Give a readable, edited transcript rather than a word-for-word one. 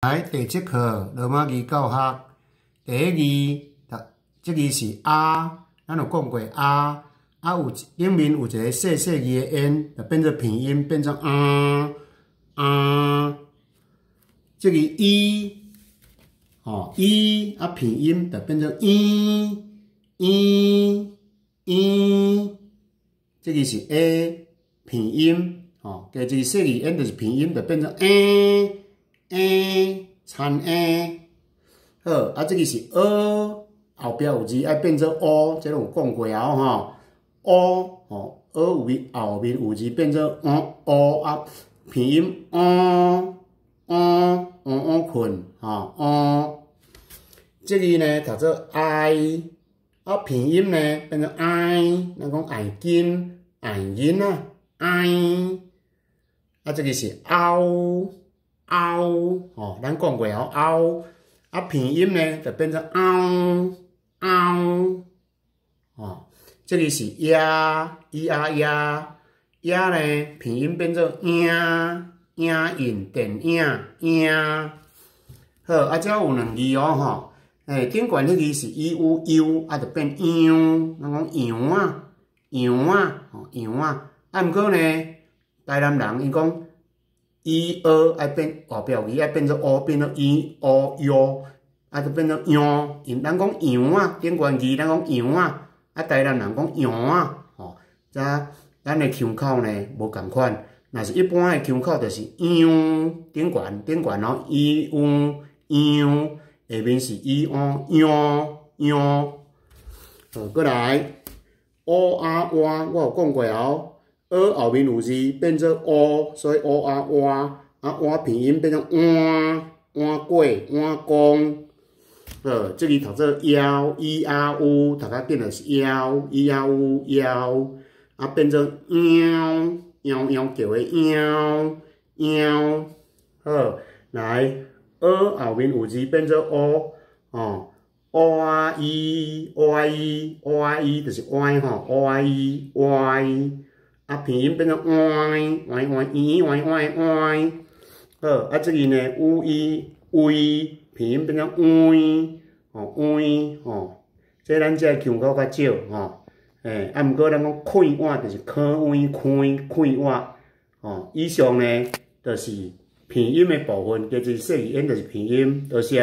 来第7课罗马字教学，第一字，这字是啊，咱有讲过啊，有顶面有一个细细字的 n， 就变做平音，变成啊。这字一，一平音就变成这字是 a 平音，加一个细字 n 就是平音，就变成参好，这个是后壁有字爱变做这有讲过后面有字变做平音困这个呢读做 i， 平音呢变成 i， 咱讲爱金爱银这个是咱讲过平音呢就变成这个是呀呢平音变做影电影好，这有两字顶悬迄字是有就变样，咱讲样毋过呢，台南人伊讲爱变后壁有字爱变做变做就变做样，因咱讲样顶悬字咱讲样台南人讲样咱的腔口呢无共款，若是一般的腔口就是样顶悬样，下面是样。过来我有讲过后面有字变做所以换平音变成换过光。这里读做腰读到变的是腰变做叫的好，来后面有字变做就是平音变成好，这里呢平音变成这咱这腔口较少毋过咱讲开碗就是开碗以上呢就是平音的部分，加一细字 n 就是平音，多谢。